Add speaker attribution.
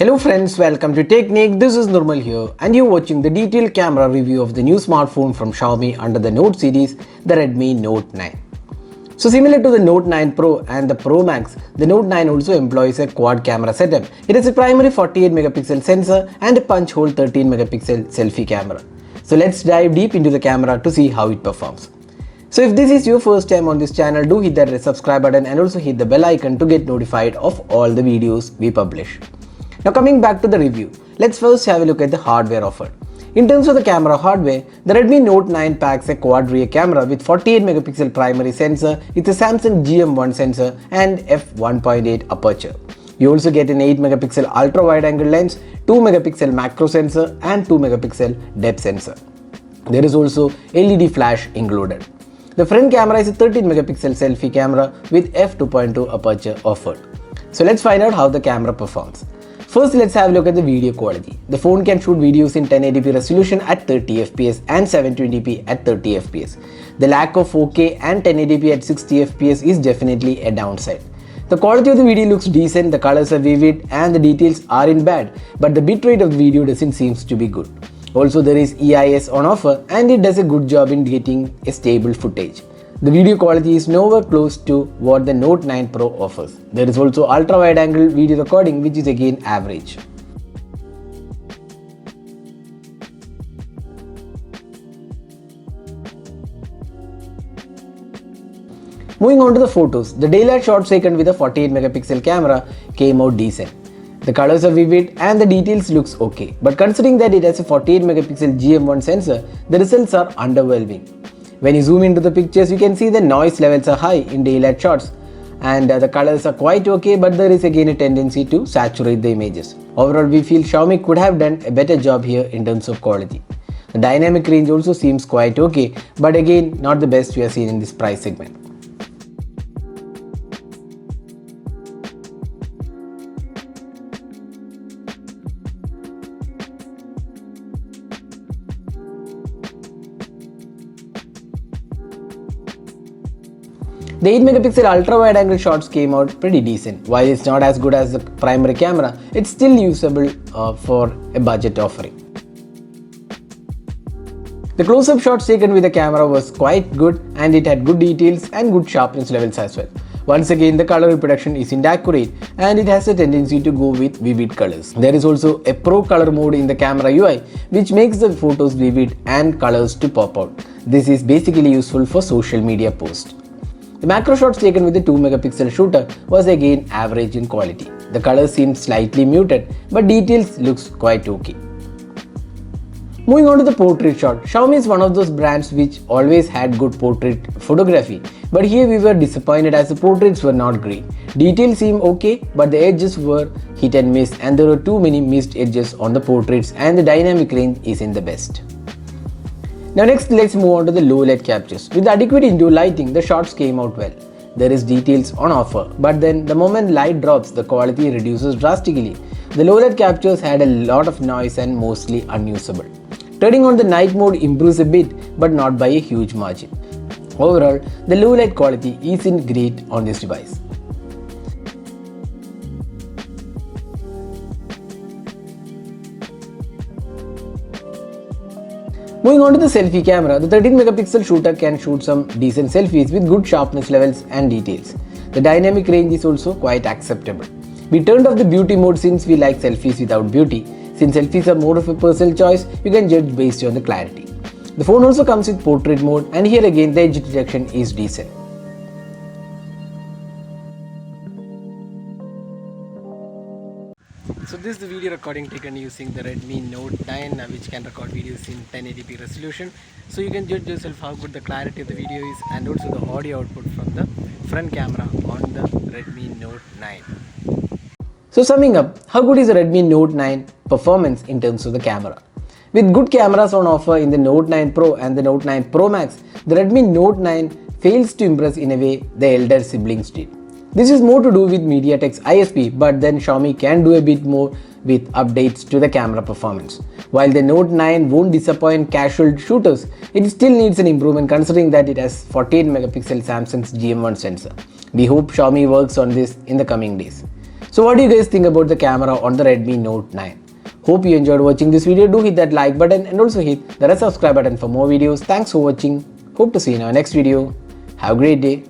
Speaker 1: Hello friends, welcome to Technique. This is Nirmal here and you're watching the detailed camera review of the new smartphone from Xiaomi under the Note series, the Redmi Note 9. So similar to the Note 9 Pro and the Pro Max, the Note 9 also employs a quad camera setup. It has a primary 48 megapixel sensor and a punch hole 13 megapixel selfie camera. So let's dive deep into the camera to see how it performs. So if this is your first time on this channel, do hit that subscribe button and also hit the bell icon to get notified of all the videos we publish. Now coming back to the review, let's first have a look at the hardware offered. In terms of the camera hardware, the Redmi Note 9 packs a quad rear camera with 48 megapixel primary sensor with a Samsung GM1 sensor and f1.8 aperture. You also get an 8 megapixel ultra wide angle lens, 2 megapixel macro sensor and 2 megapixel depth sensor. There is also LED flash included. The front camera is a 13 megapixel selfie camera with f2.2 aperture offered. So let's find out how the camera performs. First, let's have a look at the video quality. The phone can shoot videos in 1080p resolution at 30 fps and 720p at 30 fps. The lack of 4K and 1080p at 60 fps is definitely a downside. The quality of the video looks decent, the colors are vivid and the details aren't bad, but the bitrate of the video doesn't seem to be good. Also, there is EIS on offer and it does a good job in getting a stable footage. The video quality is nowhere close to what the Note 9 Pro offers. There is also ultra wide angle video recording, which is again average. Moving on to the photos, the daylight shots taken with a 48 megapixel camera came out decent. The colors are vivid and the details looks okay, but considering that it has a 48 megapixel GM1 sensor, the results are underwhelming. When you zoom into the pictures, you can see the noise levels are high in daylight shots and the colors are quite okay, but there is again a tendency to saturate the images. Overall, we feel Xiaomi could have done a better job here in terms of quality. The dynamic range also seems quite okay, but again not the best we have seen in this price segment. The 8 megapixel ultra wide angle shots came out pretty decent. While it's not as good as the primary camera, it's still usable for a budget offering. The close-up shots taken with the camera was quite good and it had good details and good sharpness levels as well. Once again, the color reproduction isn't accurate and it has a tendency to go with vivid colors. There is also a pro color mode in the camera UI which makes the photos vivid and colors to pop out. This is basically useful for social media posts. The macro shots taken with the 2 megapixel shooter was again average in quality. The colors seem slightly muted, but details looks quite okay. Moving on to the portrait shot, Xiaomi is one of those brands which always had good portrait photography, but here we were disappointed as the portraits were not great. Details seem okay, but the edges were hit and miss and there were too many missed edges on the portraits and the dynamic range isn't the best. Now next, let's move on to the low light captures. With adequate indoor lighting, the shots came out well. There is details on offer, but then the moment light drops, the quality reduces drastically. The low light captures had a lot of noise and mostly unusable. Turning on the night mode improves a bit, but not by a huge margin. Overall, the low light quality isn't great on this device. Moving on to the selfie camera, the 13 megapixel shooter can shoot some decent selfies with good sharpness levels and details. The dynamic range is also quite acceptable. We turned off the beauty mode since we like selfies without beauty. Since selfies are more of a personal choice, you can judge based on the clarity. The phone also comes with portrait mode and here again the edge detection is decent. So this is the video recording taken using the Redmi Note 9 which can record videos in 1080p resolution. So you can judge yourself how good the clarity of the video is and also the audio output from the front camera on the Redmi Note 9. So summing up, how good is the Redmi Note 9 performance in terms of the camera? With good cameras on offer in the Note 9 Pro and the Note 9 Pro Max, the Redmi Note 9 fails to impress in a way the elder siblings did. This is more to do with MediaTek's ISP, but then Xiaomi can do a bit more with updates to the camera performance. While the Note 9 won't disappoint casual shooters, it still needs an improvement considering that it has 48 megapixel Samsung's GM1 sensor. We hope Xiaomi works on this in the coming days. So what do you guys think about the camera on the Redmi Note 9? Hope you enjoyed watching this video. Do hit that like button and also hit the red subscribe button for more videos. Thanks for watching. Hope to see you in our next video. Have a great day.